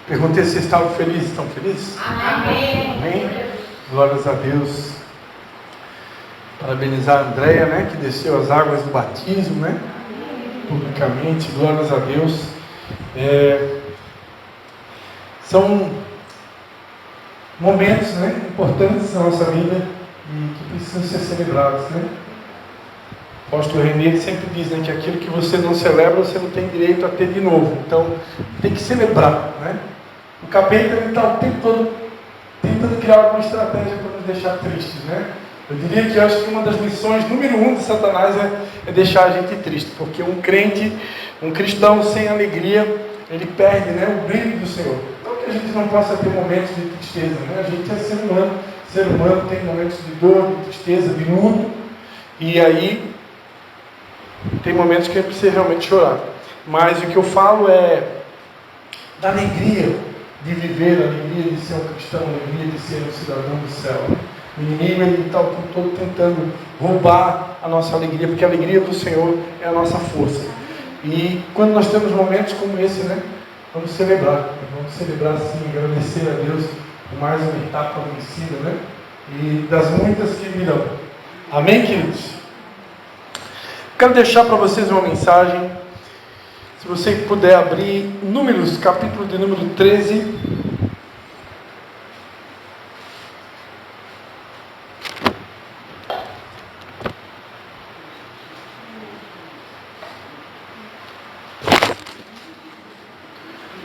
Perguntei se estavam felizes. Estão felizes? Amém. Amém. Glórias a Deus. Parabenizar a Andréia, né? Que desceu as águas do batismo, né? Publicamente. Glórias a Deus. São momentos, né, importantes na nossa vida e que precisam ser celebrados, né? O apóstolo René sempre diz, né, que aquilo que você não celebra, você não tem direito a ter de novo. Então, tem que celebrar, né? O capeta está o tempo todo tentando criar alguma estratégia para nos deixar tristes, né? Eu diria que eu acho que uma das missões número 1 de Satanás é deixar a gente triste, porque um crente, um cristão sem alegria, ele perde, né, o brilho do Senhor. Não que a gente não possa ter momentos de tristeza, né? A gente é ser humano tem momentos de dor, de tristeza, de luto, e aí tem momentos que a gente precisa realmente chorar. Mas o que eu falo é da alegria de viver, a alegria de ser um cristão, a alegria de ser um cidadão do céu. O inimigo está o tempo todo tentando roubar a nossa alegria, porque a alegria do Senhor é a nossa força. E quando nós temos momentos como esse, né, vamos celebrar sim, agradecer a Deus por mais uma etapa vencida, né, e das muitas que virão. Amém, queridos? Quero deixar para vocês uma mensagem. Se você puder abrir Números, capítulo de número 13.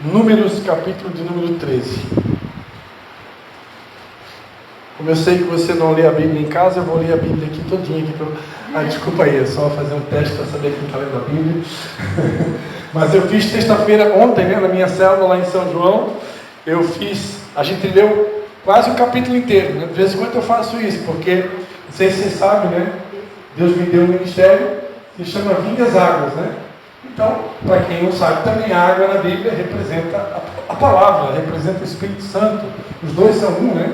Números, capítulo de número 13. Como eu sei que você não lê a Bíblia em casa, eu vou ler a Bíblia aqui todinha. Desculpa aí, é só fazer um teste para saber quem está lendo a Bíblia. Mas eu fiz sexta-feira, ontem, né, na minha célula lá em São João, a gente leu quase o capítulo inteiro, né? De vez em quando eu faço isso, porque, não sei se você sabe, né, Deus me deu um ministério que chama Vinha as Águas, né? Então, para quem não sabe, também a água na Bíblia representa a palavra, representa o Espírito Santo. Os dois são um, né?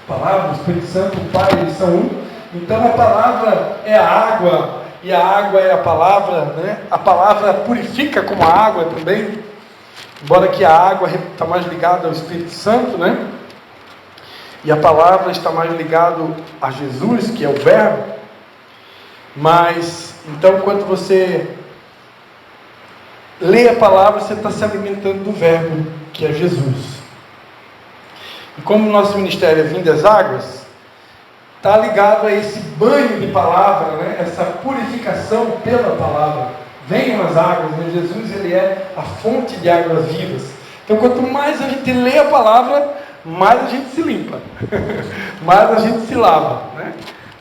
A palavra, o Espírito Santo, o Pai, eles são um. Então a palavra é a água, e a água é a palavra, né? A palavra purifica como a água também, embora que a água está mais ligada ao Espírito Santo, né? E a palavra está mais ligada a Jesus, que é o Verbo. Mas, então, quando você lê a palavra, você está se alimentando do Verbo, que é Jesus. E como o nosso ministério é Vinha das Águas, está ligado a esse banho de palavra, né? Essa purificação pela palavra. Venham as águas, né? Jesus, ele é a fonte de águas vivas. Então, quanto mais a gente lê a palavra, mais a gente se limpa, mais a gente se lava, né?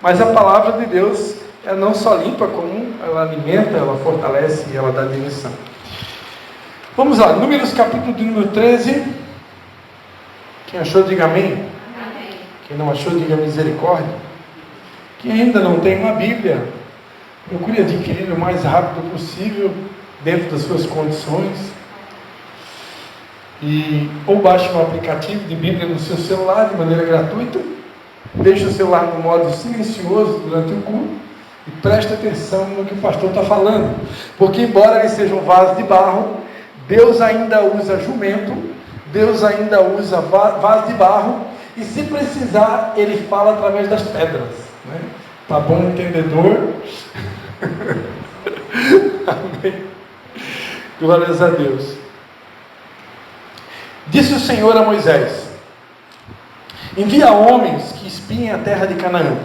Mas a palavra de Deus, ela não só limpa, como ela alimenta, ela fortalece e ela dá direção. Vamos lá, Números capítulo de número 13. Quem achou, diga amém. Amém. Quem não achou, diga misericórdia. Quem ainda não tem uma Bíblia, procure adquirir o mais rápido possível, dentro das suas condições. Ou baixe um aplicativo de Bíblia no seu celular de maneira gratuita. Deixe o celular no modo silencioso durante o culto e preste atenção no que o pastor está falando. Porque embora ele seja um vaso de barro, Deus ainda usa jumento, Deus ainda usa vaso de barro, e se precisar, ele fala através das pedras, né? Tá bom, entendedor? Amém. Glórias a Deus. Disse o Senhor a Moisés: envia homens que espiem a terra de Canaã,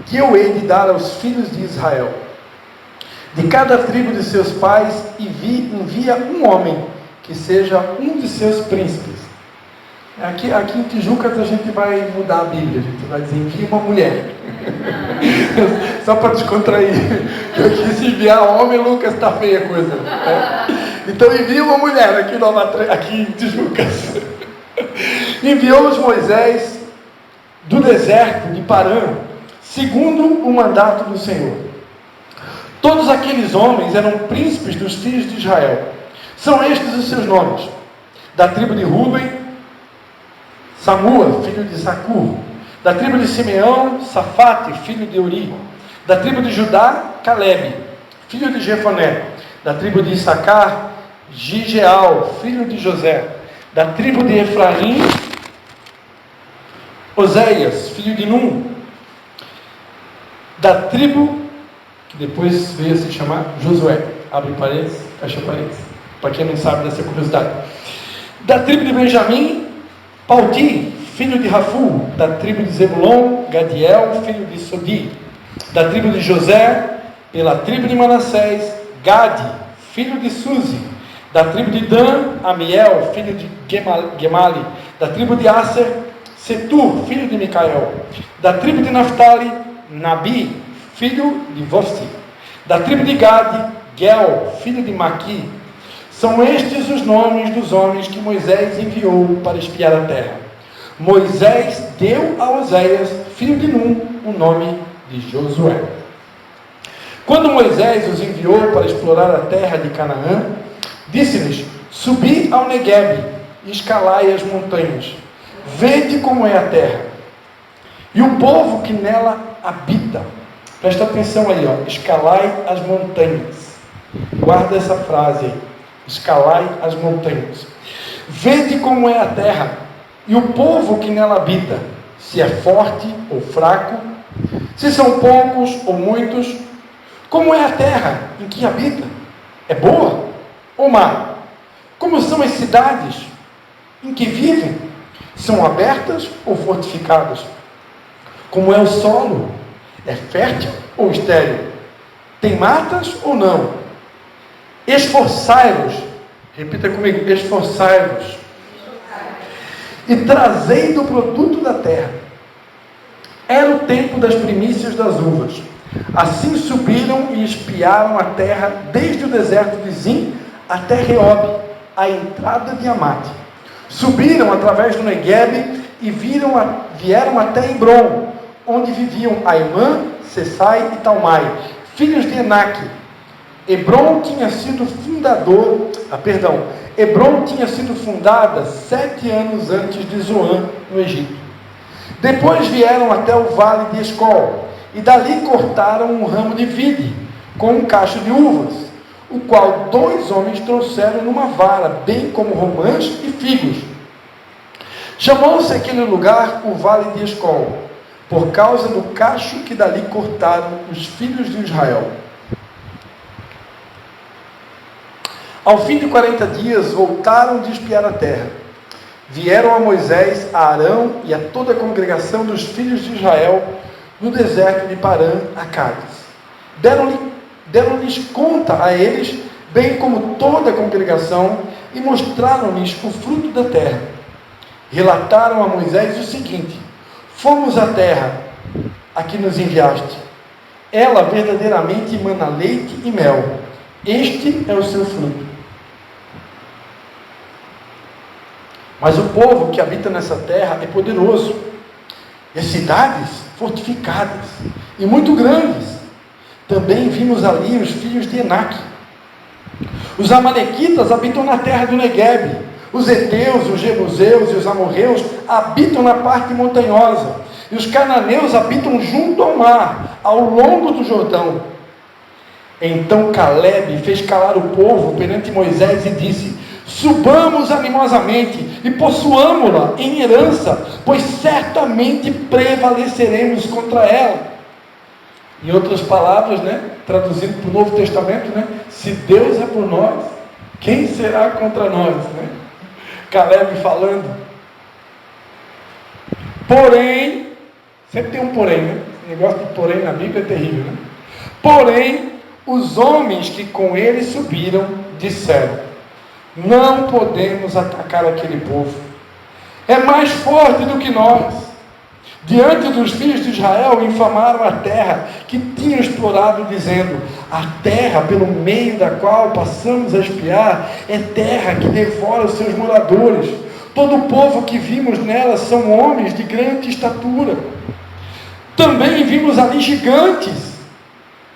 que eu hei de dar aos filhos de Israel. De cada tribo de seus pais envia um homem, que seja um de seus príncipes. Aqui em Tijucas a gente vai mudar a Bíblia, a gente vai dizer envia uma mulher. Só para descontrair. Eu quis enviar homem, Lucas, está feia a coisa. Então envia uma mulher aqui em Tijucas. Enviou-os Moisés do deserto de Parã, segundo o mandato do Senhor. Todos aqueles homens eram príncipes dos filhos de Israel. São estes os seus nomes: da tribo de Rúben, Samua, filho de Zacur; da tribo de Simeão, Safate, filho de Uri; da tribo de Judá, Calebe, filho de Jefoné; da tribo de Issacar, Gigeal, filho de José; Da tribo de Efraim, Oséias, filho de Num. Da tribo, que depois veio a se chamar Josué. Abre parênteses, fecha parênteses. Para quem não sabe dessa curiosidade. Da tribo de Benjamim, Palti, filho de Rafu. Da tribo de Zebulon, Gadiel, filho de Sodi. Da tribo de José, pela tribo de Manassés, Gade, filho de Suzi. Da tribo de Dan, Amiel, filho de Gemali. Da tribo de Aser, Setur, filho de Micael. Da tribo de Naphtali, Nabi, filho de Vossi. Da tribo de Gade, Gel, filho de Maqui. São estes os nomes dos homens que Moisés enviou para espiar a terra. Moisés deu a Oséias, filho de Num, o nome de Josué. Quando Moisés os enviou para explorar a terra de Canaã, disse-lhes: subi ao Neguebe e escalai as montanhas. Vede como é a terra e o povo que nela habita. Presta atenção aí, escalai as montanhas. Guarda essa frase aí. Escalai as montanhas. Vede como é a terra e o povo que nela habita, se é forte ou fraco, se são poucos ou muitos. Como é a terra em que habita? É boa ou má? Como são as cidades em que vivem? São abertas ou fortificadas? Como é o solo? É fértil ou estéril? Tem matas ou não? Esforçai-vos, repita comigo, esforçai-vos, e trazei do produto da terra. Era o tempo das primícias das uvas. Assim subiram e espiaram a terra desde o deserto de Zim até Reob, a entrada de Amate. Subiram através do Neguebe e vieram até Hebron, onde viviam Aimã, Sessai e Talmai, filhos de Enaque. Hebron tinha sido fundada 7 anos antes de Zoan, no Egito. Depois vieram até o vale de Escol, e dali cortaram um ramo de vide, com um cacho de uvas, o qual 2 homens trouxeram numa vara, bem como romãs e figos. Chamou-se aquele lugar o vale de Escol, por causa do cacho que dali cortaram os filhos de Israel. Ao fim de 40 dias, voltaram de espiar a terra. Vieram a Moisés, a Arão e a toda a congregação dos filhos de Israel no deserto de Parã, a Cádiz. Deram-lhes conta a eles, bem como toda a congregação, e mostraram-lhes o fruto da terra. Relataram a Moisés o seguinte: fomos à terra a que nos enviaste. Ela verdadeiramente emana leite e mel. Este é o seu fruto. Mas o povo que habita nessa terra é poderoso, e as cidades fortificadas e muito grandes. Também vimos ali os filhos de Enaque. Os amalequitas habitam na terra do Neguebe. Os heteus, os jebuseus e os amorreus habitam na parte montanhosa. E os cananeus habitam junto ao mar, ao longo do Jordão. Então Calebe fez calar o povo perante Moisés e disse: subamos animosamente e possuamo-la em herança, pois certamente prevaleceremos contra ela. Em outras palavras, traduzindo para o Novo Testamento, se Deus é por nós, quem será contra nós? Calebe falando. Porém, sempre tem um porém, O negócio de porém na Bíblia é terrível, Porém, os homens que com ele subiram disseram: não podemos atacar aquele povo, é mais forte do que nós. Diante dos filhos de Israel infamaram a terra que tinham explorado, dizendo: a terra pelo meio da qual passamos a espiar é terra que devora os seus moradores. Todo o povo que vimos nela são homens de grande estatura. Também vimos ali gigantes,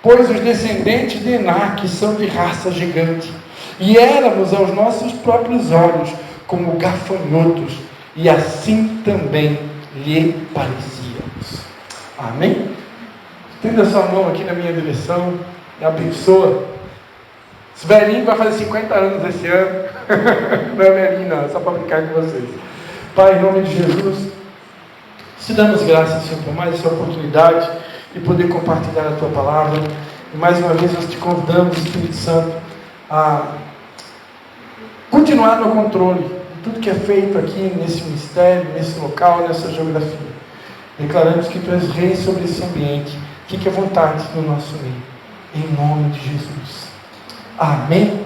pois os descendentes de Enaque são de raça gigante, e éramos aos nossos próprios olhos como gafanhotos, e assim também lhe parecíamos. Amém? Estenda sua mão aqui na minha direção e abençoa. Esse velhinho vai fazer 50 anos esse ano. Não é velhinho não, é só para brincar com vocês. Pai, em nome de Jesus, te damos graças, Senhor, por mais essa oportunidade de poder compartilhar a Tua palavra. E mais uma vez nós te convidamos, Espírito Santo, a continuar no controle de tudo que é feito aqui nesse ministério, nesse local, nessa geografia. Declaramos que Tu és rei sobre esse ambiente. Fique à vontade no nosso meio. Em nome de Jesus. Amém.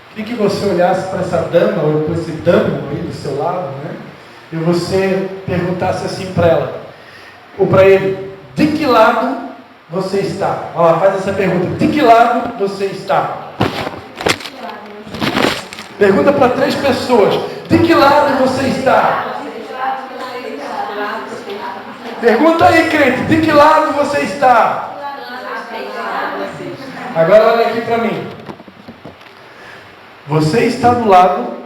Queria que você olhasse para essa dama, ou para esse damo aí do seu lado, né? E você perguntasse assim para ela, ou para ele: de que lado você está? Olha lá, faz essa pergunta: de que lado você está? Pergunta para 3 pessoas: de que lado você está? Pergunta aí, crente: de que lado você está? Agora olha aqui para mim. Você está do lado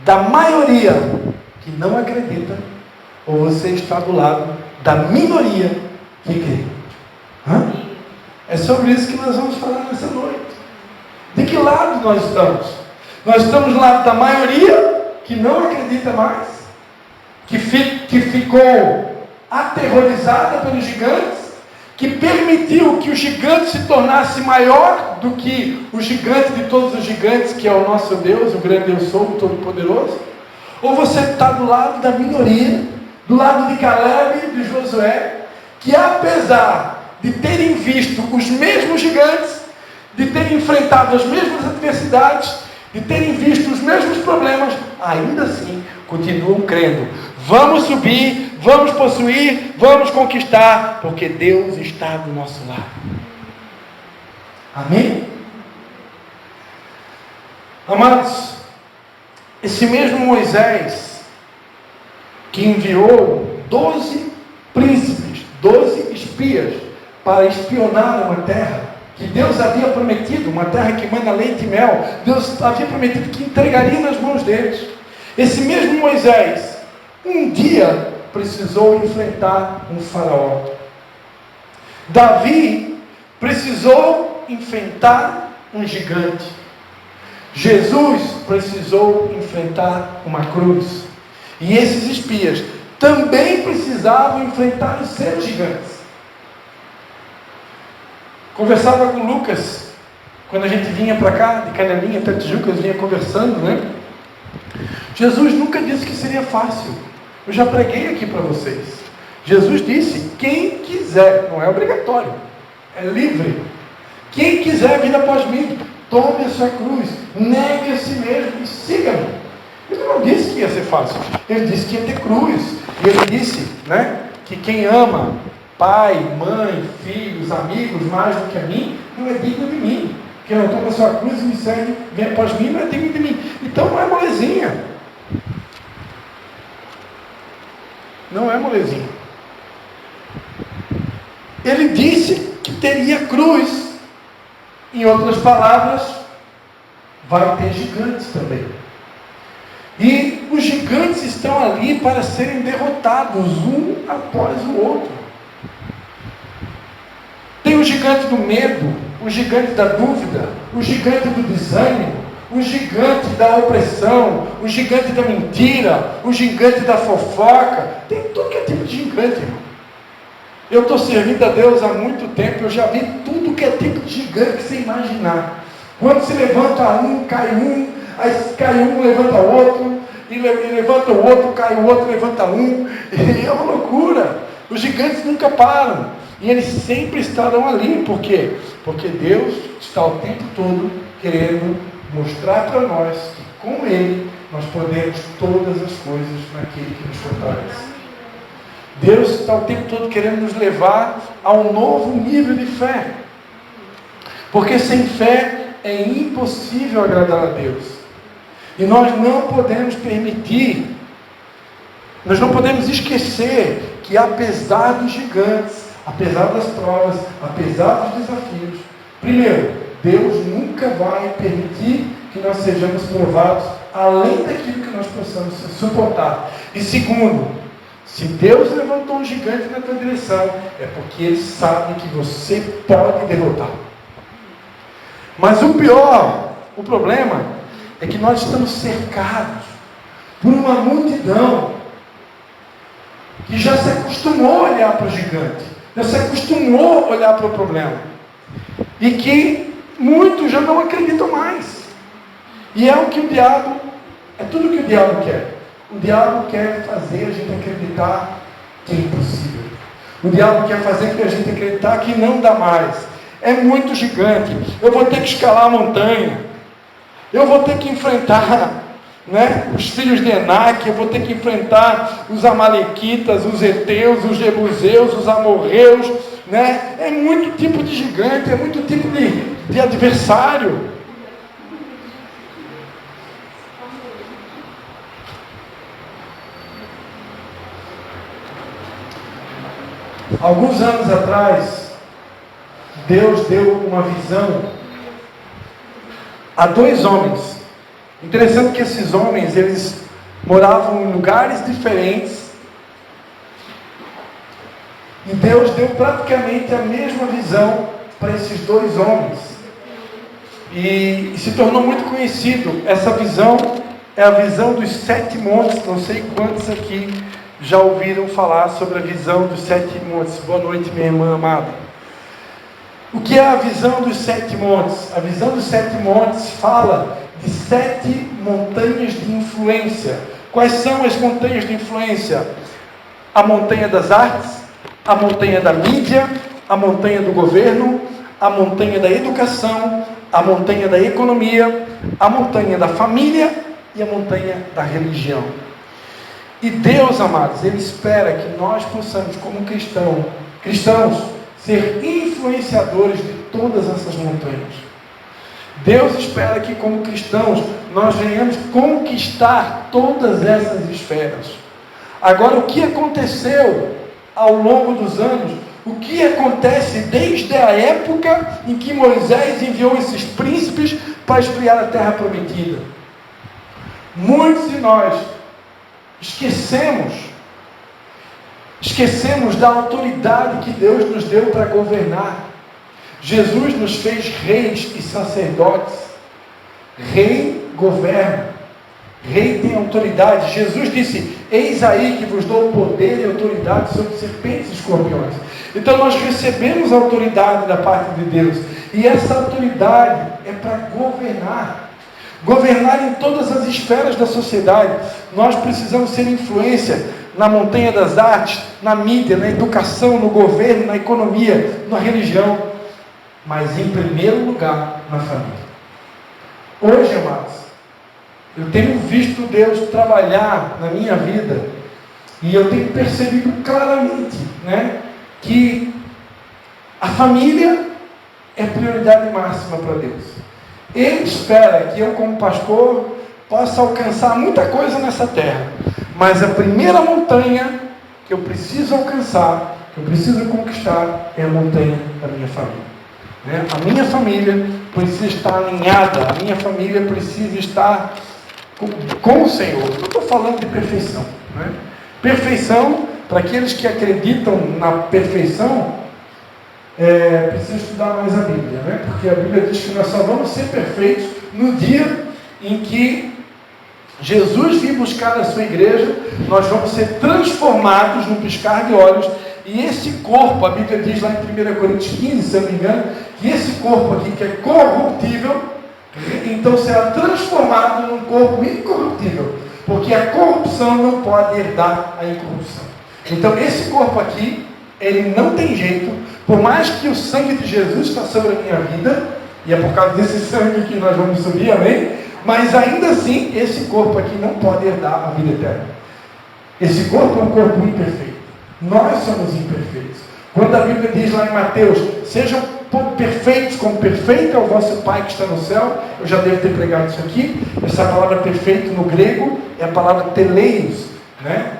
da maioria que não acredita, ou você está do lado da minoria que crê? É sobre isso que nós vamos falar nessa noite. De que lado nós estamos? Nós estamos do lado da maioria que não acredita mais, que ficou aterrorizada pelos gigantes, que permitiu que o gigante se tornasse maior do que o gigante de todos os gigantes, que é o nosso Deus, o grande eu sou, o Todo-Poderoso? Ou você está do lado da minoria, do lado de Caleb e de Josué, que apesar de terem visto os mesmos gigantes, de terem enfrentado as mesmas adversidades, de terem visto os mesmos problemas, ainda assim continuam crendo: vamos subir, vamos possuir, vamos conquistar, porque Deus está do nosso lado. Amém? Amados, esse mesmo Moisés, que enviou 12 príncipes, 12 espias, para espionar uma terra que Deus havia prometido, uma terra que manda leite e mel, Deus havia prometido que entregaria nas mãos deles. Esse mesmo Moisés, um dia, precisou enfrentar um faraó. Davi precisou enfrentar um gigante. Jesus precisou enfrentar uma cruz. E esses espias também precisavam enfrentar os seus gigantes. Conversava com o Lucas, quando a gente vinha para cá, de Canelinha até Tijuca, eu vinha conversando, né? Jesus nunca disse que seria fácil. Eu já preguei aqui para vocês. Jesus disse: quem quiser, não é obrigatório, é livre. Quem quiser vir após mim, tome a sua cruz, negue a si mesmo e siga-me. Ele não disse que ia ser fácil, ele disse que ia ter cruz. E ele disse, né, que quem ama pai, mãe, filhos, amigos mais do que a mim, não é digno de mim. Quem não toma a sua cruz e me segue, vem após mim, não é digno de mim. Então não é molezinha. Não é molezinha. Ele disse que teria cruz. Em outras palavras, vai ter gigantes também. E os gigantes estão ali para serem derrotados, um após o outro. Tem o gigante do medo, o gigante da dúvida, o gigante do desânimo, o gigante da opressão, o gigante da mentira, o gigante da fofoca. Tem tudo que é tipo de gigante, irmão. Eu estou servindo a Deus há muito tempo, eu já vi tudo que é tipo de gigante que você imaginar. Quando se levanta um, cai um, aí cai um, levanta o outro, e levanta o outro, cai o outro, levanta um, e é uma loucura. Os gigantes nunca param, e eles sempre estarão ali. Por quê? Porque Deus está o tempo todo querendo mostrar para nós que com Ele nós podemos todas as coisas naquele que nos fortalece. Deus está o tempo todo querendo nos levar a um novo nível de fé. Porque sem fé é impossível agradar a Deus. E nós não podemos permitir, nós não podemos esquecer que apesar dos gigantes, apesar das provas, apesar dos desafios, primeiro, Deus nunca vai permitir que nós sejamos provados além daquilo que nós possamos suportar. E segundo, se Deus levantou um gigante na tua direção, é porque Ele sabe que você pode derrotar. Mas o problema é que nós estamos cercados por uma multidão que já se acostumou a olhar para o gigante, já se acostumou a olhar para o problema, e que muitos já não acreditam mais. E é tudo que o diabo quer. O diabo quer fazer a gente acreditar que é impossível. O diabo quer fazer que a gente acreditar que não dá mais. É muito gigante. Eu vou ter que escalar a montanha. Eu vou ter que enfrentar, os filhos de Enaque. Eu vou ter que enfrentar os amalequitas, os heteus, os jebuseus, os amorreus. É muito tipo de gigante, é muito tipo de adversário. Alguns anos atrás, Deus deu uma visão a 2 homens. Interessante que esses homens, eles moravam em lugares diferentes, e Deus deu praticamente a mesma visão para esses 2 homens, e se tornou muito conhecido. Essa visão é a visão dos 7 montes. Não sei quantos aqui já ouviram falar sobre a visão dos 7 montes. Boa noite, minha irmã amada. O que é a visão dos 7 montes? A visão dos 7 montes fala de 7 montanhas de influência. Quais são as montanhas de influência? A montanha das artes, a montanha da mídia, a montanha do governo, a montanha da educação, a montanha da economia, a montanha da família e a montanha da religião. E Deus, amados, Ele espera que nós possamos, como cristãos, ser influenciadores de todas essas montanhas. Deus espera que, como cristãos, nós venhamos conquistar todas essas esferas. Agora, o que aconteceu ao longo dos anos? O que acontece desde a época em que Moisés enviou esses príncipes para espiar a terra prometida? Muitos de nós esquecemos da autoridade que Deus nos deu para governar. Jesus nos fez reis e sacerdotes. Rei governa, rei tem autoridade. Jesus disse: eis aí que vos dou poder e autoridade sobre serpentes e escorpiões. Então nós recebemos autoridade da parte de Deus, e essa autoridade é para governar em todas as esferas da sociedade. Nós precisamos ser influência na montanha das artes, na mídia, na educação, no governo, na economia, na religião, mas em primeiro lugar na família. Hoje, amados, eu tenho visto Deus trabalhar na minha vida, e eu tenho percebido claramente, que a família é prioridade máxima para Deus. Ele espera que eu, como pastor, possa alcançar muita coisa nessa terra, mas a primeira montanha que eu preciso alcançar, que eu preciso conquistar, é a montanha da minha família. A minha família precisa estar alinhada, a minha família precisa estar com o Senhor. Eu não estou falando de perfeição. Perfeição, para aqueles que acreditam na perfeição, precisa estudar mais a Bíblia, porque a Bíblia diz que nós só vamos ser perfeitos no dia em que Jesus vir buscar a sua igreja. Nós vamos ser transformados no piscar de olhos, e esse corpo, a Bíblia diz lá em 1 Coríntios 15, se eu não me engano, que esse corpo aqui, que é corruptível, então será transformado num corpo incorruptível, porque a corrupção não pode herdar a incorrupção. Então esse corpo aqui, ele não tem jeito, por mais que o sangue de Jesus está sobre a minha vida, e é por causa desse sangue que nós vamos subir, amém? Mas ainda assim, esse corpo aqui não pode herdar a vida eterna. Esse corpo é um corpo imperfeito. Nós somos imperfeitos. Quando a Bíblia diz lá em Mateus: sejam perfeitos como perfeito é o vosso Pai que está no céu. Eu já devo ter pregado isso aqui. Essa palavra perfeito no grego é a palavra teleios,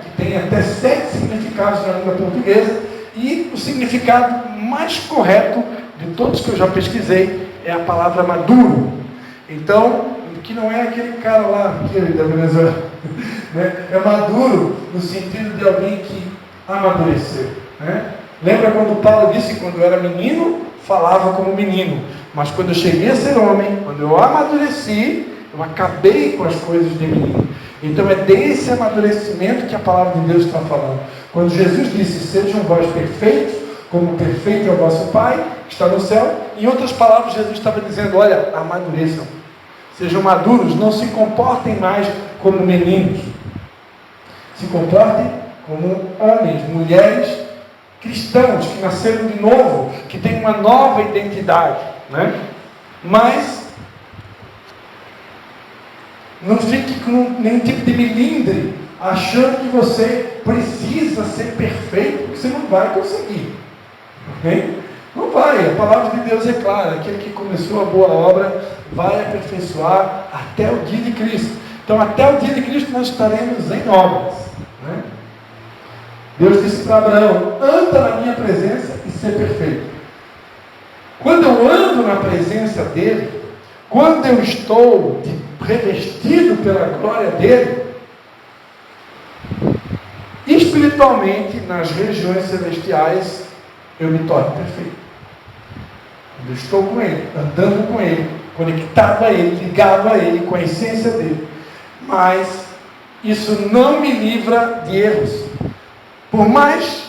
que tem até 7 significados na língua portuguesa, e o significado mais correto de todos que eu já pesquisei é a palavra maduro. Então, que não é aquele cara lá da Venezuela, é maduro no sentido de alguém que amadureceu. Lembra quando Paulo disse que quando era menino falava como menino. Mas quando eu cheguei a ser homem, quando eu amadureci, eu acabei com as coisas de menino. Então é desse amadurecimento que a palavra de Deus está falando. Quando Jesus disse, sejam vós perfeitos, como perfeito é o vosso Pai, que está no céu. Em outras palavras, Jesus estava dizendo, olha, amadureçam. Sejam maduros, não se comportem mais como meninos. Se comportem como homens, mulheres, cristãos que nasceram de novo, que têm uma nova identidade, né? Mas não fique com nenhum tipo de melindre, achando que você precisa ser perfeito, porque você não vai conseguir. Okay? Não vai, a palavra de Deus é clara, aquele que começou a boa obra vai aperfeiçoar até o dia de Cristo. Então até o dia de Cristo nós estaremos em obras, né? Deus disse para Abraão, anda na minha presença e ser perfeito. Quando eu ando na presença dele, quando eu estou revestido pela glória dele, espiritualmente, nas regiões celestiais, eu me torno perfeito. Quando eu estou com ele, andando com ele, conectado a ele, ligado a ele, com a essência dele. Mas isso não me livra de erros. Por mais,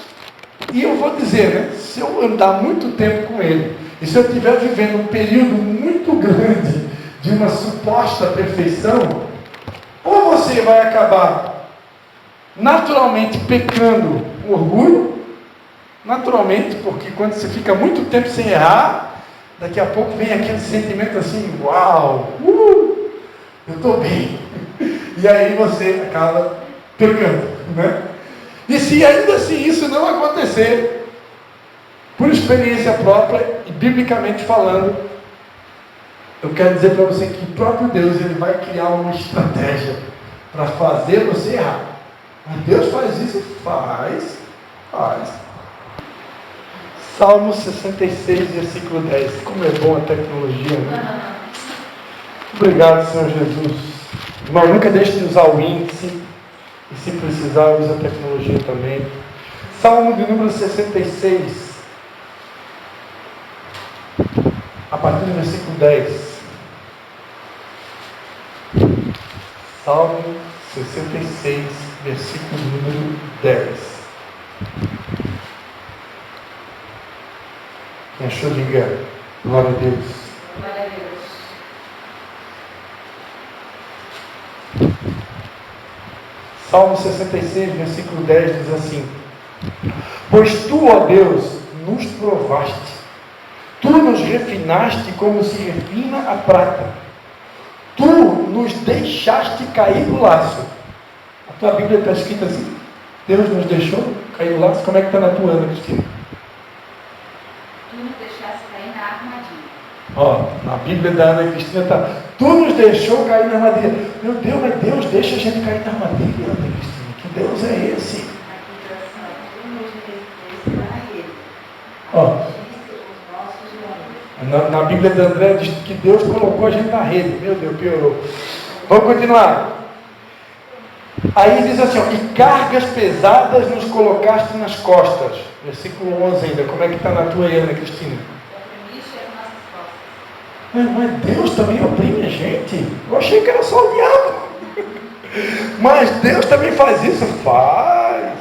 e eu vou dizer, né, se eu andar muito tempo com ele, e se eu estiver vivendo um período muito grande de uma suposta perfeição, ou você vai acabar naturalmente pecando com orgulho, naturalmente, porque quando você fica muito tempo sem errar, daqui a pouco vem aquele sentimento assim, uau, eu estou bem. E aí você acaba pecando, né? E se ainda assim isso não acontecer, por experiência própria e biblicamente falando, eu quero dizer para você que o próprio Deus ele vai criar uma estratégia para fazer você errar. Mas Deus faz isso? Faz. Salmo 66, versículo 10. Como é bom a tecnologia, né? Obrigado, Senhor Jesus. Irmão, nunca deixe de usar o índice. E se precisar, use a tecnologia também. Salmo de número 66. A partir do versículo 10. Salmo 66, versículo número 10. Quem achou, diga glória a Deus. Glória a Deus. Salmo 66, versículo 10 diz assim: pois tu, ó Deus, nos provaste, tu nos refinaste como se refina a prata, tu nos deixaste cair do laço. A tua Bíblia está escrita assim: Deus nos deixou cair do laço. Como é que está na tua, Ana Cristina? Tu nos deixaste cair na armadilha. Ó, na Bíblia da Ana Cristina está: tu nos deixou cair na armadilha. Meu Deus, mas Deus deixa a gente cair na armadilha, Ana Cristina. Que Deus é esse? Aqui está assim, tu nos refizeste a ele. Ó, Os nossos nomes. na Bíblia de André diz que Deus colocou a gente na rede. Meu Deus, piorou. Vamos continuar. Aí diz assim, ó, e cargas pesadas nos colocaste nas costas. Versículo 11 ainda. Como é que está na tua aí, Ana Cristina? Oprimiste as nossas costas. Mas Deus também oprime a gente. Eu achei que era só o diabo. Mas Deus também faz isso? Faz.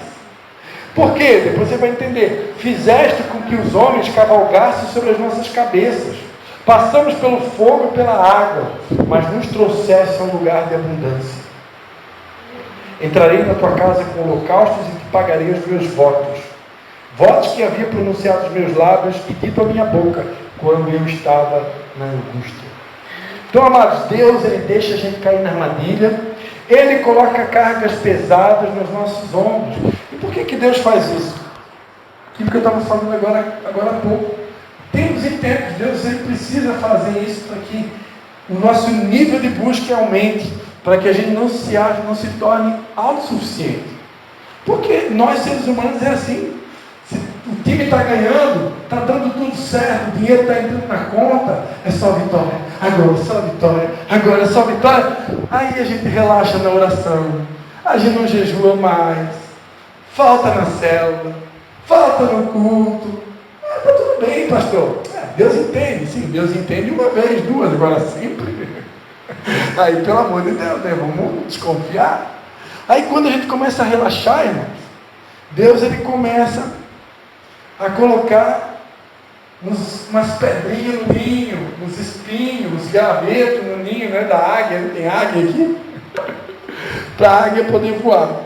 Por quê? Depois você vai entender. Fizeste com que os homens cavalgassem sobre as nossas cabeças. Passamos pelo fogo e pela água, mas nos trouxeste a um lugar de abundância. Entrarei na tua casa com holocaustos e te pagarei os meus votos. Votos que havia pronunciado os meus lábios e dito a minha boca quando eu estava na angústia. Então, amados, Deus, Ele deixa a gente cair na armadilha. Ele coloca cargas pesadas nos nossos ombros. E por que Deus faz isso? Aquilo que eu estava falando agora há pouco. Tempos e tempos, Deus ele precisa fazer isso para que o nosso nível de busca aumente, para que a gente não se torne autossuficiente. Porque nós, seres humanos, é assim. Se o time está ganhando, está dando tudo certo, o dinheiro está entrando na conta, é só vitória. Agora é só vitória. Agora é só vitória. Aí a gente relaxa na oração. A gente não jejua mais. Falta na célula. Falta no culto. Está tudo bem, pastor. Deus entende, sim, Deus entende uma vez, duas, agora sempre. Aí, pelo amor de Deus, né? Vamos desconfiar. Aí, quando a gente começa a relaxar, irmãos, Deus ele começa a colocar umas pedrinhas no ninho, uns espinhos, uns gravetos no ninho, né, da águia. Não tem águia aqui? Para a águia poder voar.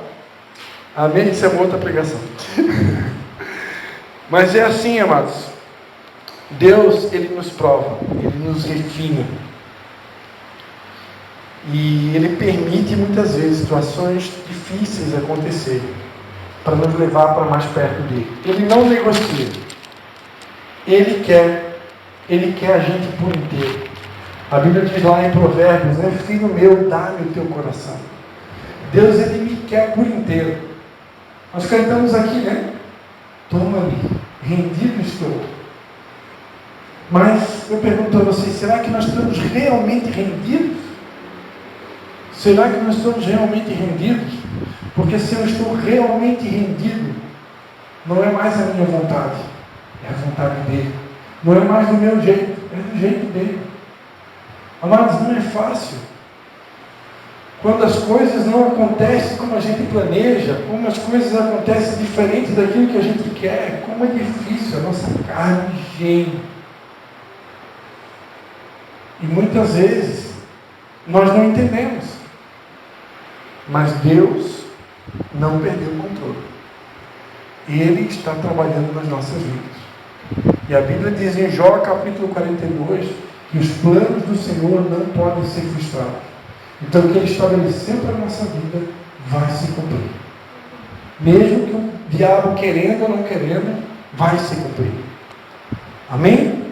Amém? Isso é uma outra pregação. Mas é assim, amados. Deus, ele nos prova, ele nos refina. E ele permite muitas vezes situações difíceis acontecerem para nos levar para mais perto dele. Ele não negocia. Ele quer a gente por inteiro. A Bíblia diz lá em Provérbios, né? Filho meu, dá-me o teu coração. Deus, ele me quer por inteiro. Nós cantamos aqui, né? Toma-me, rendido estou. Mas eu pergunto a vocês, será que nós estamos realmente rendidos? Será que nós estamos realmente rendidos? Porque se eu estou realmente rendido, não é mais a minha vontade, é a vontade dele. Não é mais do meu jeito, é do jeito dele. Amados, não é fácil. Quando as coisas não acontecem como a gente planeja, como as coisas acontecem diferente daquilo que a gente quer, como é difícil, a nossa carne geme. E muitas vezes nós não entendemos. Mas Deus não perdeu o controle. Ele está trabalhando nas nossas vidas. E a Bíblia diz em Jó capítulo 42 que os planos do Senhor não podem ser frustrados. Então o que Ele estabeleceu para a nossa vida vai se cumprir. Mesmo que o diabo querendo ou não querendo, vai se cumprir. Amém?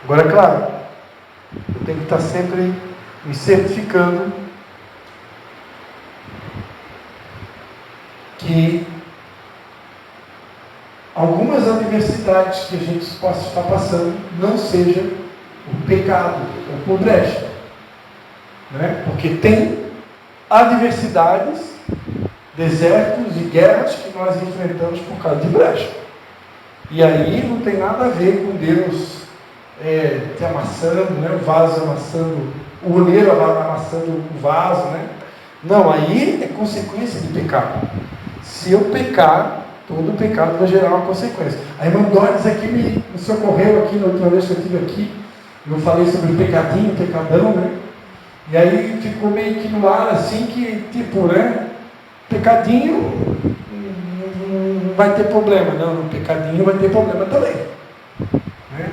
Agora, é claro, eu tenho que estar sempre me certificando que algumas adversidades que a gente possa estar passando não seja o pecado ou por brecha, né? Porque tem adversidades, desertos e guerras que nós enfrentamos por causa de brecha. E aí não tem nada a ver com Deus te amassando, né? O vaso amassando, o oleiro amassando o vaso, né? Não, aí é consequência de pecado. Se eu pecar, todo pecado vai gerar uma consequência. A irmã Doris aqui me socorreu aqui na última vez que eu estive aqui. Eu falei sobre o pecadinho, pecadão, né? E aí ficou meio que no ar assim que, tipo, né? Pecadinho não vai ter problema. Não, no pecadinho vai ter problema também. Né?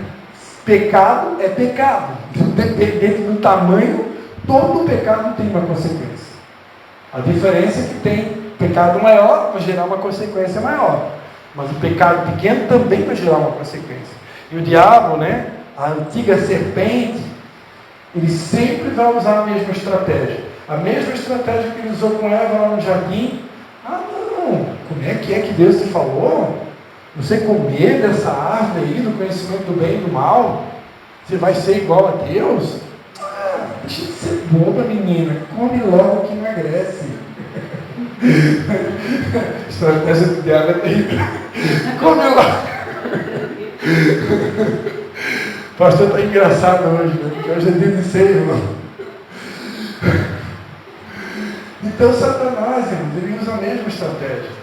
Pecado é pecado. Dependendo do tamanho, todo pecado tem uma consequência. A diferença é que tem pecado maior, vai gerar uma consequência maior. Mas o pecado pequeno também vai gerar uma consequência. E o diabo, né? A antiga serpente, ele sempre vai usar a mesma estratégia. A mesma estratégia que ele usou com Eva lá no jardim. Ah, não, como é que Deus te falou? Você comer dessa árvore aí, do conhecimento do bem e do mal, você vai ser igual a Deus? Ah, deixa de ser boba, menina. Come logo que emagrece. A estratégia do diabo é terrível. Come logo. O pastor está engraçado hoje, né? Porque hoje é dia de ceia, irmão. Então Satanás, irmão, ele usa a mesma estratégia.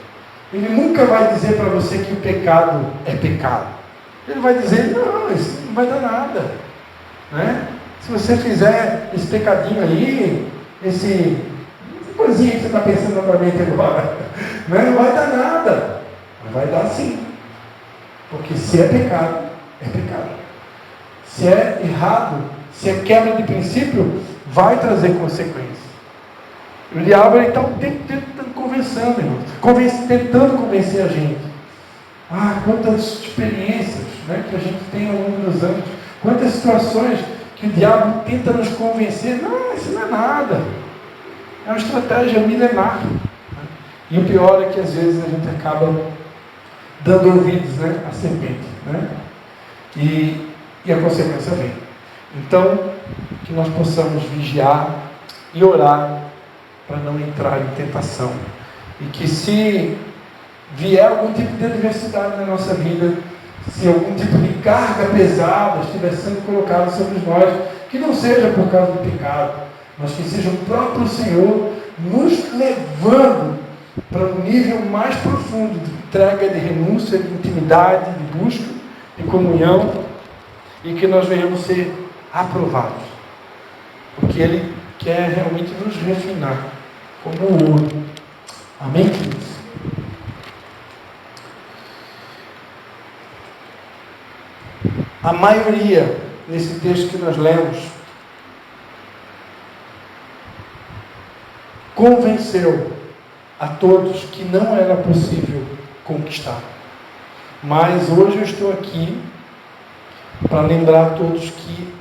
Ele nunca vai dizer para você que o pecado é pecado. Ele vai dizer, não, isso não vai dar nada. Né? Se você fizer esse pecadinho aí, essa coisinha que você está pensando na mente agora, né? Não vai dar nada. Mas vai dar sim. Porque se é pecado, é pecado. Se é errado, se é quebra de princípio, vai trazer consequências. O diabo está o tempo tentando conversando, irmão. Tentando convencer a gente. Ah, quantas experiências, né, que a gente tem ao longo dos anos. Quantas situações que o diabo tenta nos convencer. Não, isso não é nada. É uma estratégia milenar. E o pior é que às vezes a gente acaba dando ouvidos, né, à serpente. Né? E a consequência vem. Então, que nós possamos vigiar e orar para não entrar em tentação. E que se vier algum tipo de adversidade na nossa vida, se algum tipo de carga pesada estiver sendo colocada sobre nós, que não seja por causa do pecado, mas que seja o próprio Senhor nos levando para um nível mais profundo de entrega, de renúncia, de intimidade, de busca, de comunhão, e que nós venhamos ser aprovados, porque Ele quer realmente nos refinar como ouro. Amém, queridos? A maioria, nesse texto que nós lemos, convenceu a todos que não era possível conquistar. Mas hoje eu estou aqui para lembrar a todos que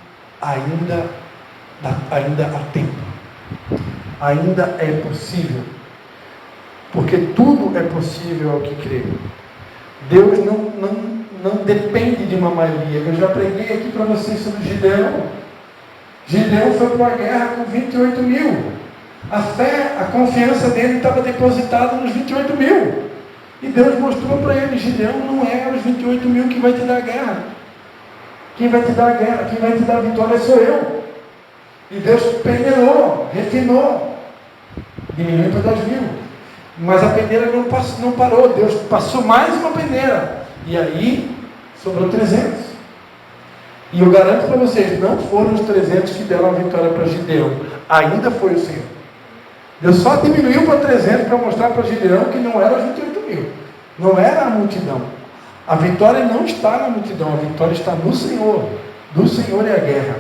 ainda há tempo. Ainda é possível. Porque tudo é possível ao que crê. Deus não depende de uma maioria. Eu já preguei aqui para vocês sobre Gideão. Gideão foi para a guerra com 28 mil. A fé, a confiança dele estava depositada nos 28 mil. E Deus mostrou para ele: Gideão, não é os 28 mil que vai te dar a guerra. Quem vai te dar a guerra, quem vai te dar a vitória sou eu. E Deus peneirou, refinou, diminuiu para 10 mil. Mas a peneira não parou. Deus passou mais uma peneira. E aí sobrou 300. E eu garanto para vocês, não foram os 300 que deram a vitória para Gideão. Ainda foi o Senhor. Deus só diminuiu para 300 para mostrar para Gideão que não era os 28 mil. Não era a multidão. A vitória não está na multidão. A vitória está no Senhor. Do Senhor é a guerra.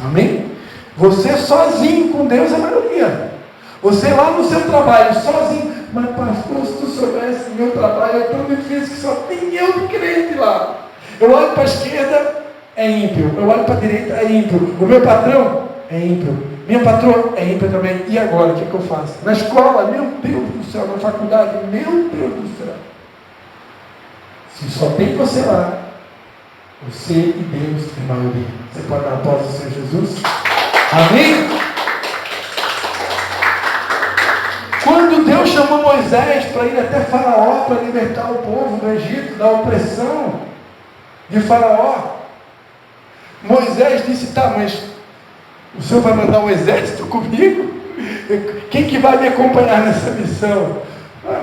Amém? Você sozinho com Deus é a maioria. Você lá no seu trabalho, sozinho. Mas pastor, se tu soubesse, meu trabalho é tão difícil que só tem eu de crente lá. Eu olho para a esquerda, é ímpio. Eu olho para a direita, é ímpio. O meu patrão é ímpio. Minha patroa é ímpio também. E agora, o que eu faço? Na escola, meu Deus do céu. Na faculdade, meu Deus do céu. Se só tem você lá, você e Deus é maioria. Você pode dar aplauso ao Senhor Jesus? Amém? Quando Deus chamou Moisés para ir até Faraó para libertar o povo do Egito da opressão de Faraó, Moisés disse: tá, mas o Senhor vai mandar um exército comigo? Quem que vai me acompanhar nessa missão?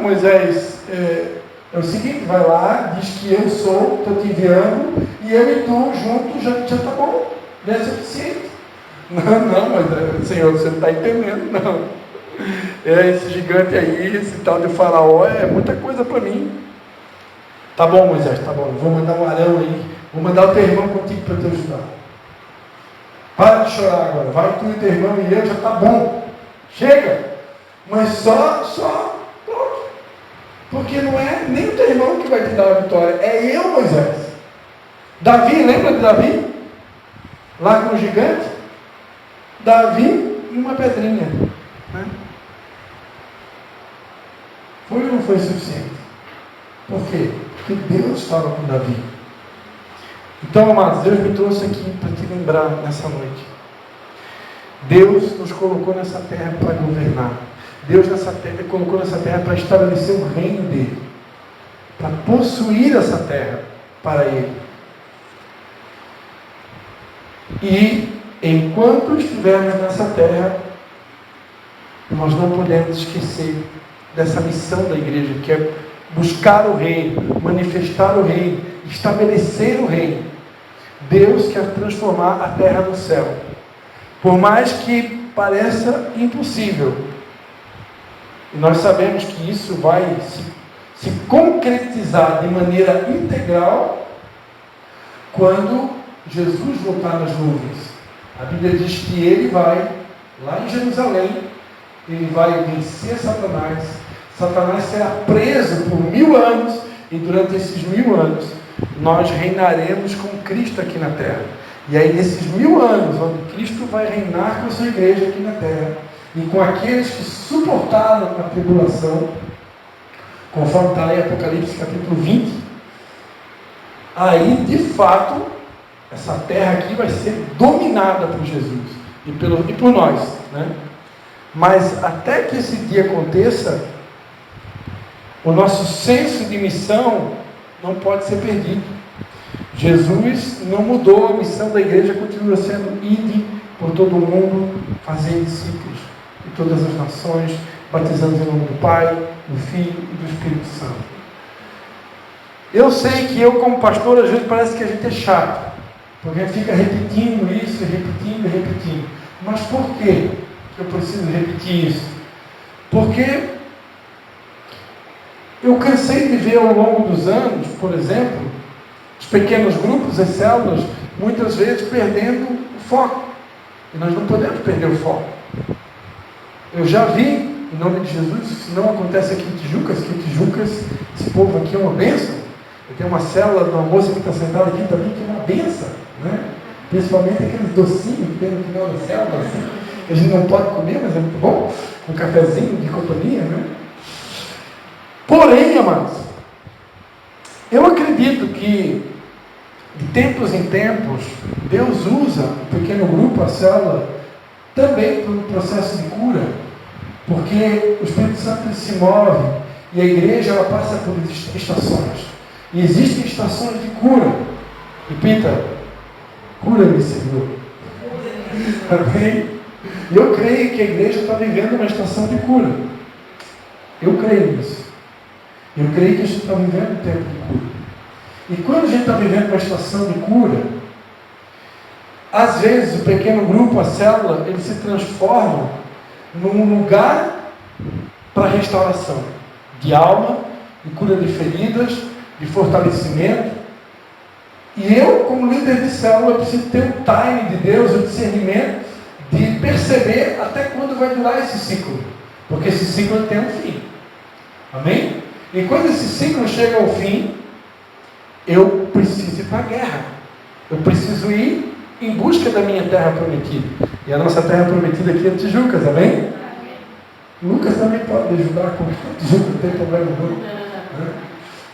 Moisés, é o seguinte, vai lá, diz que eu sou, estou te enviando, e eu e tu juntos já está bom, já é suficiente. Não, mas Senhor, você não está entendendo, não. Esse gigante aí, esse tal de Faraó, é muita coisa para mim. Tá bom, Moisés, tá bom, vou mandar um Arão aí, vou mandar o teu irmão contigo para te ajudar. Para de chorar agora, vai tu e teu irmão e eu, já está bom. Chega, mas só, porque não é nem o teu irmão que vai te dar a vitória, é eu, Moisés. Davi, lembra de Davi? Lá com o gigante? Davi e uma pedrinha, né? Foi ou não foi suficiente? Por quê? Porque Deus estava com Davi. Então, amados, Deus me trouxe aqui para te lembrar nessa noite. Deus nos colocou nessa terra para governar. Deus colocou nessa terra para estabelecer o reino dele, para possuir essa terra para ele. E enquanto estivermos nessa terra, nós não podemos esquecer dessa missão da igreja, que é buscar o reino, manifestar o reino, estabelecer o reino. Deus quer transformar a terra no céu. Por mais que pareça impossível, e nós sabemos que isso vai se concretizar de maneira integral quando Jesus voltar nas nuvens. A Bíblia diz que ele vai, lá em Jerusalém, ele vai vencer Satanás. Satanás será preso por 1000 anos, e durante esses 1000 anos, nós reinaremos com Cristo aqui na terra. E aí, nesses 1000 anos, onde Cristo vai reinar com a sua igreja aqui na terra, e com aqueles que suportaram a tribulação, conforme está lá em Apocalipse capítulo 20, aí, de fato, essa terra aqui vai ser dominada por Jesus e por nós, né? Mas até que esse dia aconteça, o nosso senso de missão não pode ser perdido. Jesus não mudou, a missão da igreja continua sendo ide por todo o mundo, fazer discípulos de todas as nações, batizando em nome do Pai, do Filho e do Espírito Santo. Eu sei que eu, como pastor, às vezes parece que a gente é chato, porque a gente fica repetindo isso, repetindo. Mas por que eu preciso repetir isso? Porque eu cansei de ver ao longo dos anos, por exemplo, os pequenos grupos, as células, muitas vezes perdendo o foco. E nós não podemos perder o foco. Eu já vi, em nome de Jesus, isso não acontece aqui em Tijucas, esse povo aqui é uma bênção. Eu tenho uma célula de uma moça que está sentada aqui também, que é uma bênção, né? Principalmente aqueles docinhos que tem no final da célula, assim, que a gente não pode comer, mas é muito bom, um cafezinho de companhia, né? Porém, amados, eu acredito que de tempos em tempos, Deus usa o pequeno grupo, a célula, também para o processo de cura, porque o Espírito Santo ele se move e a igreja ela passa por estações. E existem estações de cura. Repita: cura-me, Senhor. Amém? E eu creio que a igreja está vivendo uma estação de cura. Eu creio nisso. Eu creio que a gente está vivendo um tempo de cura. E quando a gente está vivendo uma estação de cura, às vezes o pequeno grupo, a célula, eles se transformam num lugar para restauração de alma, de cura de feridas, de fortalecimento. E eu, como líder de célula, preciso ter o time de Deus, o discernimento de perceber até quando vai durar esse ciclo, porque esse ciclo tem um fim. Amém? E quando esse ciclo chega ao fim, eu preciso ir para a guerra. Eu preciso ir em busca da minha terra prometida. E a nossa terra prometida aqui é Tijucas, amém? Amém. Lucas também pode ajudar com Tijucas, não tem problema não.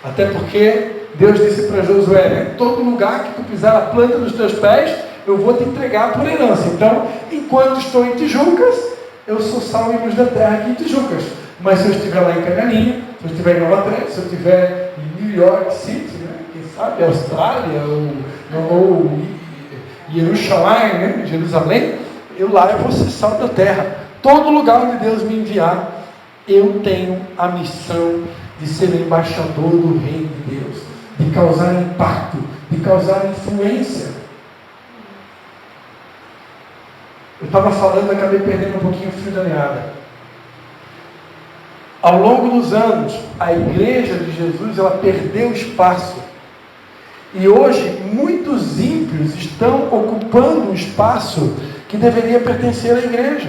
Até porque Deus disse para Josué, né? Todo lugar que tu pisar a planta dos teus pés, eu vou te entregar por herança. Então, enquanto estou em Tijucas, eu sou sal e luz da terra aqui em Tijucas. Mas se eu estiver lá em Canarinho, se eu estiver em Nova Trento, se eu estiver em New York City, né? Quem sabe Austrália ou Jerusalém, né? Jerusalém, eu lá eu vou ser sal da terra. Todo lugar onde Deus me enviar, eu tenho a missão de ser embaixador do reino de Deus, de causar impacto, de causar influência. Eu estava falando, acabei perdendo um pouquinho o fio da meada. Ao longo dos anos, a igreja de Jesus, ela perdeu espaço. E hoje, muitos ímpios estão ocupando o espaço que deveria pertencer à igreja.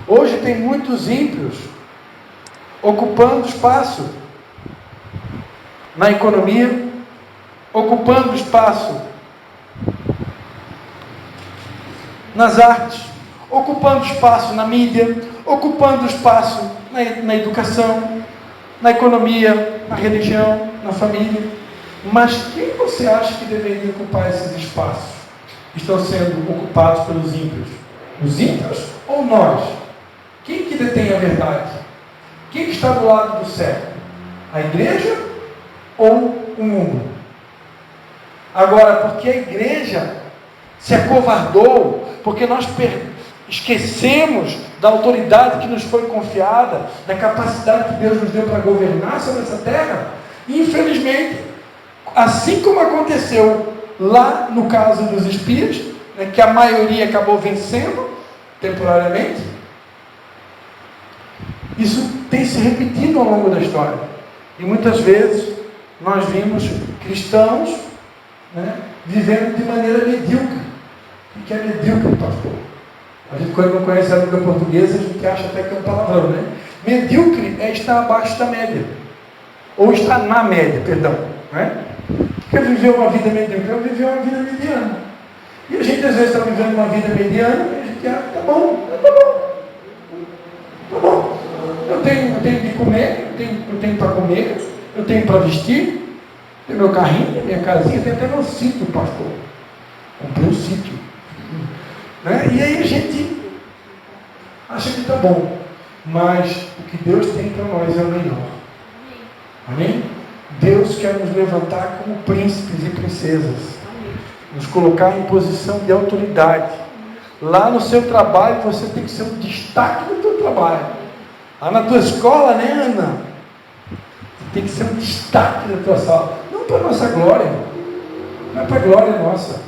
Hoje tem muitos ímpios ocupando espaço na economia, ocupando espaço nas artes, ocupando espaço na mídia, ocupando espaço na educação, na economia, na religião, na família. Mas quem você acha que deveria ocupar esses espaços que estão sendo ocupados pelos ímpios? Os ímpios ou nós? Quem que detém a verdade? Quem que está do lado do certo? A igreja ou o mundo? Agora, porque a igreja se acovardou, porque nós esquecemos da autoridade que nos foi confiada, da capacidade que Deus nos deu para governar sobre essa terra, infelizmente, assim como aconteceu lá no caso dos espias, né, que a maioria acabou vencendo temporariamente, isso tem se repetido ao longo da história. E muitas vezes nós vimos cristãos, né, vivendo de maneira medíocre. O que é medíocre, pastor? A gente, quando não conhece a língua portuguesa, a gente acha até que é um palavrão, né? Medíocre é estar abaixo da média. Ou estar na média, perdão. Né? Quer viver uma vida medíocre? Eu viver uma vida mediana. E a gente às vezes está vivendo uma vida mediana e a gente acha, tá bom. Eu tenho de comer, eu tenho para comer, eu tenho para vestir, tenho meu carrinho, minha casinha, tem até meu sítio, pastor. Comprei um sítio. Né? E aí a gente acha que está bom, mas o que Deus tem para nós é o melhor. Amém? Deus quer nos levantar como príncipes e princesas, nos colocar em posição de autoridade. Lá no seu trabalho, você tem que ser um destaque do teu trabalho. Lá na tua escola, né, Ana? Você tem que ser um destaque da tua sala. Não para a nossa glória, não é para a glória nossa,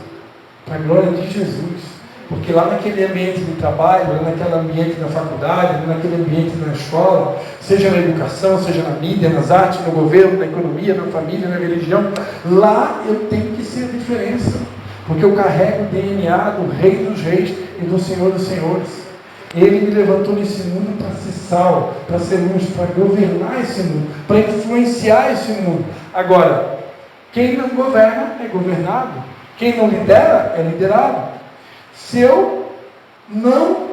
para a glória de Jesus. Porque lá naquele ambiente de trabalho, lá naquele ambiente na faculdade, lá naquele ambiente na escola, seja na educação, seja na mídia, nas artes, no governo, na economia, na família, na religião, lá eu tenho que ser a diferença. Porque eu carrego o DNA do Rei dos Reis e do Senhor dos Senhores. Ele me levantou nesse mundo para ser sal, para ser luz, para governar esse mundo, para influenciar esse mundo. Agora, quem não governa é governado. Quem não lidera é liderado. Se eu não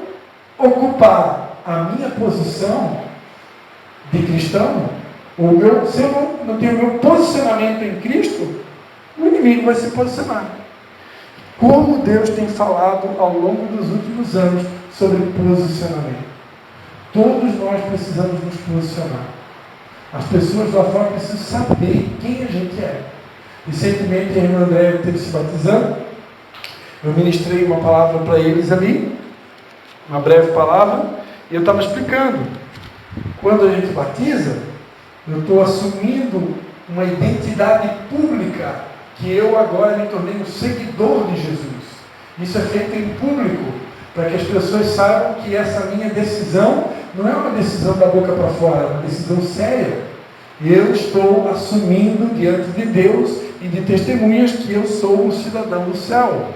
ocupar a minha posição de cristão, se eu não tenho o meu posicionamento em Cristo, o inimigo vai se posicionar. Como Deus tem falado ao longo dos últimos anos sobre posicionamento. Todos nós precisamos nos posicionar. As pessoas lá fora precisam saber quem a gente é. Recentemente a irmã Andréia esteve se batizando. Eu ministrei uma palavra para eles ali, uma breve palavra, e eu estava explicando. Quando a gente batiza, eu estou assumindo uma identidade pública, que eu agora me tornei um seguidor de Jesus. Isso é feito em público, para que as pessoas saibam que essa minha decisão não é uma decisão da boca para fora, é uma decisão séria. Eu estou assumindo diante de Deus e de testemunhas que eu sou um cidadão do céu,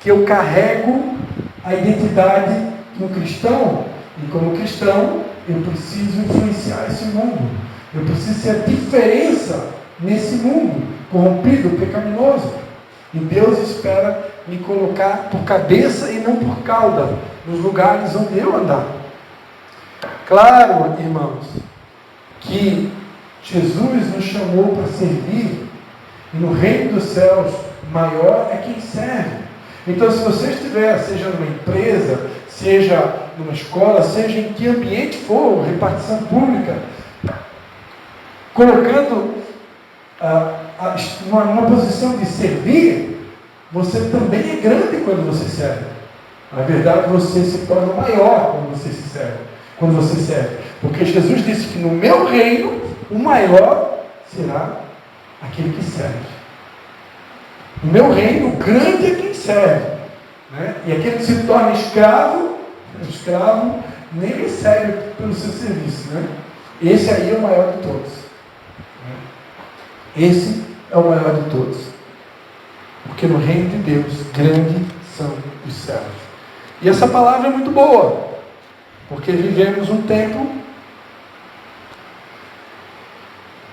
que eu carrego a identidade de um cristão, e como cristão eu preciso influenciar esse mundo, eu preciso ser a diferença nesse mundo corrompido, pecaminoso, e Deus espera me colocar por cabeça e não por cauda nos lugares onde eu andar. Claro, irmãos, que Jesus nos chamou para servir, e no reino dos céus maior é quem serve. Então, se você estiver, seja numa empresa, seja numa escola, seja em que ambiente for, repartição pública, colocando numa posição de servir, você também é grande quando você serve. Na verdade, você se torna maior quando você se serve, quando você serve. Porque Jesus disse que no meu reino, o maior será aquele que serve. No meu reino, o grande é quem serve, né? E aquele que se torna escravo nem recebe pelo seu serviço, né? Esse aí é o maior de todos, né? Esse é o maior de todos, porque no reino de Deus, grande são os servos. E essa palavra é muito boa, porque vivemos um tempo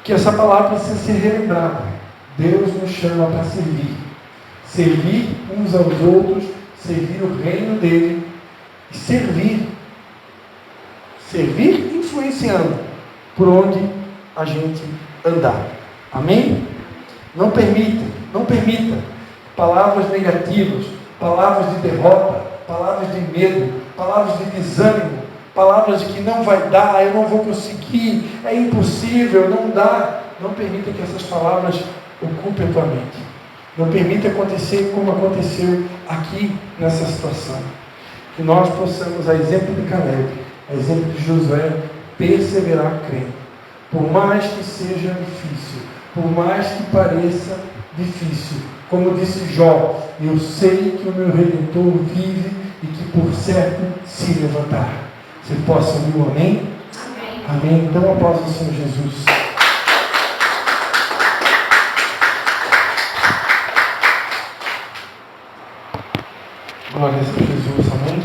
que essa palavra precisa ser relembrada. Deus nos chama para servir. Servir uns aos outros, servir o reino dele. E servir influenciando por onde a gente andar. Amém? Não permita palavras negativas, palavras de derrota, palavras de medo, palavras de desânimo, palavras de que não vai dar, eu não vou conseguir, é impossível, não dá. Não permita que essas palavras ocupem a tua mente. Não permita acontecer como aconteceu aqui nessa situação. Que nós possamos, a exemplo de Caleb, a exemplo de Josué, perseverar crendo. Por mais que seja difícil, por mais que pareça difícil, como disse Jó, eu sei que o meu Redentor vive e que por certo se levantará. Você possa ouvir um amém? Amém. Amém. Então aplausos ao Senhor Jesus. Glória a Jesus, amém.